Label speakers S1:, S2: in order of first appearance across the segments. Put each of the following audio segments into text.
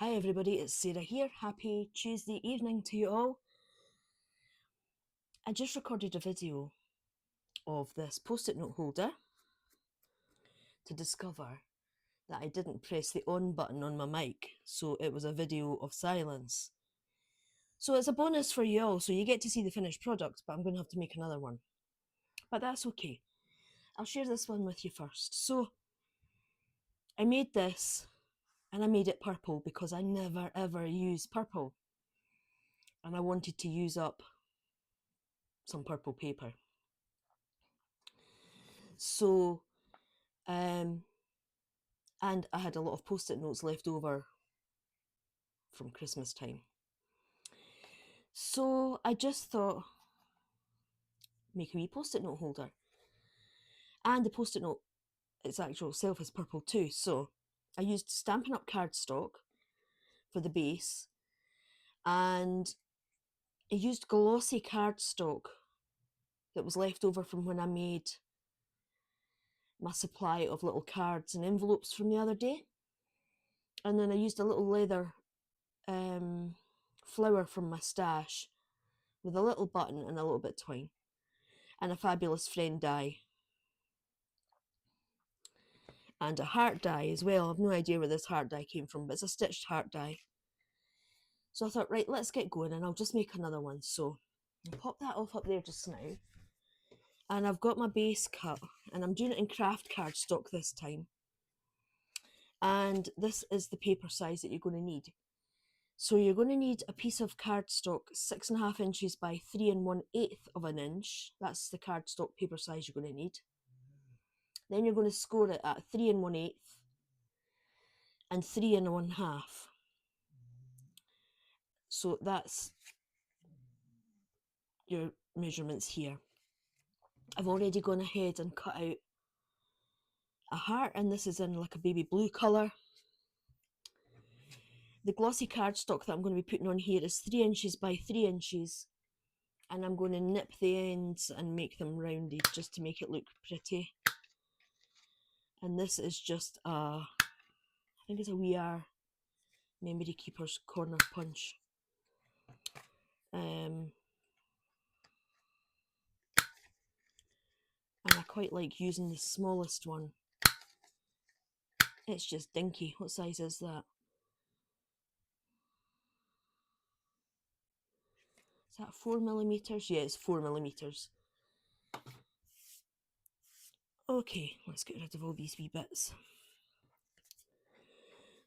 S1: Hi everybody, it's Sarah here. Happy Tuesday evening to you all. I just recorded a video of this post-it note holder to discover that I didn't press the on button on my mic, so it was a video of silence. So it's a bonus for you all, so you get to see the finished product, but I'm going to have to make another one. But that's okay. I'll share this one with you first. So I made this, and I made it purple because I never ever use purple. And I wanted to use up some purple paper. So, and I had a lot of post-it notes left over from Christmas time. So I just thought, make a wee post-it note holder. And the post-it note, its actual self is purple too. So I used Stampin' Up! Cardstock for the base. And I used glossy cardstock that was left over from when I made my supply of little cards and envelopes from the other day. And then I used a little leather flower from my stash with a little button and a little bit of twine and a fabulous friend die and a heart die as well. I've no idea where this heart die came from, but it's a stitched heart die. So I thought, right, let's get going, and I'll just make another one. So I'll pop that off up there just now, and I've got my base cut, and I'm doing it in craft cardstock this time, and this is the paper size that you're going to need. So you're going to need a piece of cardstock 6.5 inches by 3 1/8 of an inch. That's the cardstock paper size you're going to need. Then you're going to score it at 3 1/8 and 3 1/2. So that's your measurements here. I've already gone ahead and cut out a heart, and this is in like a baby blue colour. The glossy cardstock that I'm going to be putting on here is 3 inches by 3 inches, and I'm going to nip the ends and make them rounded just to make it look pretty. And this is just I think it's a We Are Memory Keeper's corner punch. And I quite like using the smallest one. It's just dinky. What size is that? Is that 4mm? Yeah, it's 4mm. Okay, let's get rid of all these wee bits.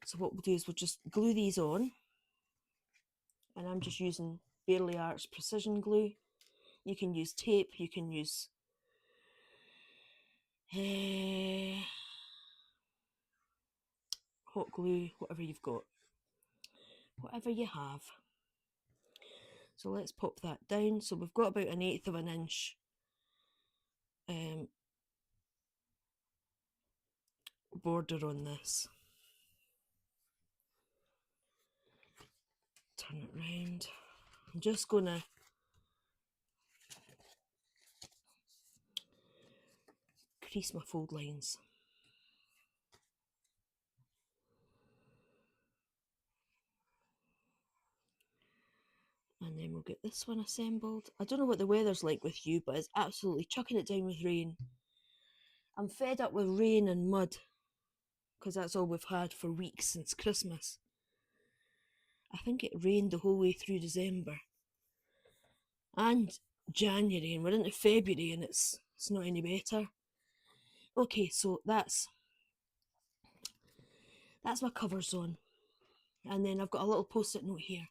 S1: So what we'll do is we'll just glue these on. And I'm just using Barely Arts precision glue. You can use tape, you can use hot glue, whatever you've got. Whatever you have. So let's pop that down. So we've got about 1/8 of an inch border on this. Turn it round. I'm just going to crease my fold lines. And then we'll get this one assembled. I don't know what the weather's like with you, but it's absolutely chucking it down with rain. I'm fed up with rain and mud, because that's all we've had for weeks since Christmas. I think it rained the whole way through December and January, and we're into February and it's not any better. Okay, so that's my covers on. And then I've got a little post-it note here.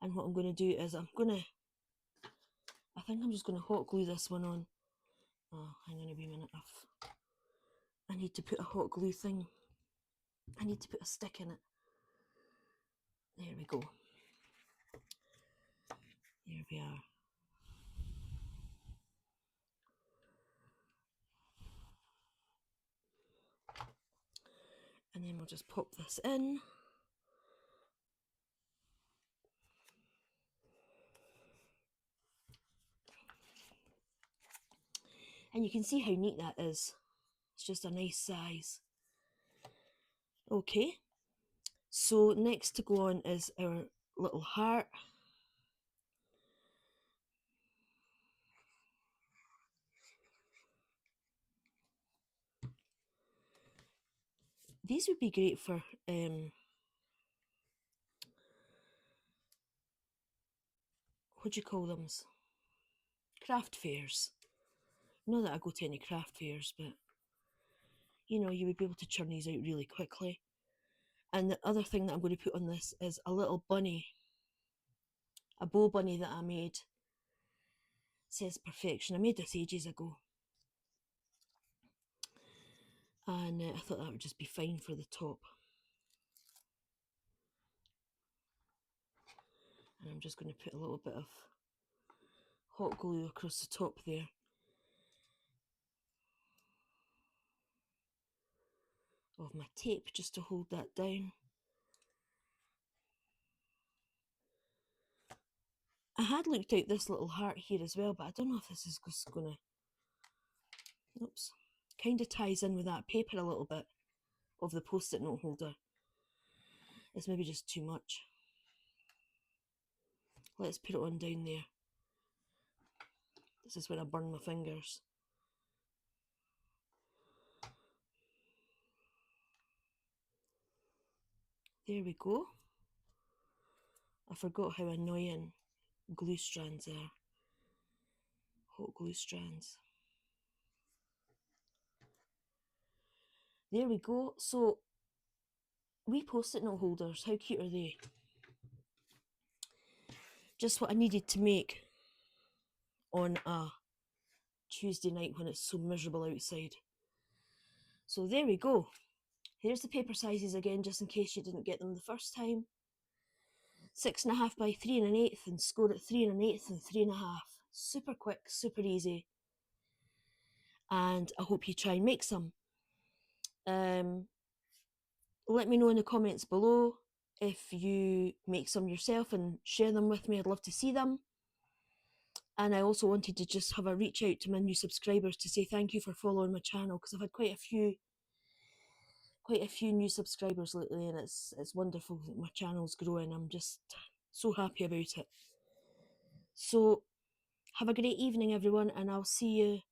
S1: And what I'm going to do is I think I'm just going to hot glue this one on. Oh, hang on a wee minute. I need to put a hot glue thing. I need to put a stick in it. There we go. There we are. And then we'll just pop this in. And you can see how neat that is. It's just a nice size. Okay, So next to go on is our little heart. These would be great for what do you call them? Craft fairs. Not that I go to any craft fairs, but you know, you would be able to churn these out really quickly. And the other thing that I'm going to put on this is a little bunny, a bow bunny that I made. It says perfection. I made this ages ago. And I thought that would just be fine for the top. And I'm just going to put a little bit of hot glue across the top there. Of my tape just to hold that down. I had looked out this little heart here as well, but I don't know if this is just going to, oops, kind of ties in with that paper a little bit of the post-it note holder. It's maybe just too much. Let's put it on down there. This is where I burn my fingers. There we go. I forgot how annoying glue strands are. Hot glue strands. There we go. So, wee post-it note holders, how cute are they? Just what I needed to make on a Tuesday night when it's so miserable outside. So there we go. Here's the paper sizes again, just in case you didn't get them the first time. 6.5 by 3 1/8 and score at 3 1/8 and 3.5. Super quick, super easy. And I hope you try and make some. Let me know in the comments below if you make some yourself and share them with me. I'd love to see them. And I also wanted to just have a reach out to my new subscribers to say thank you for following my channel, because I've had quite a few new subscribers lately, and it's wonderful that my channel's growing. I'm just so happy about it. So have a great evening, everyone, and I'll see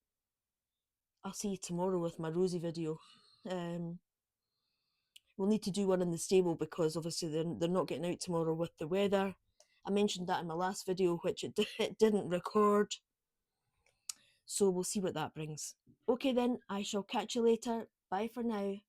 S1: you tomorrow with my Rosie video. We'll need to do one in the stable because obviously they're not getting out tomorrow with the weather. I mentioned that in my last video, which it didn't record. So we'll see what that brings. Okay then, I shall catch you later. Bye for now.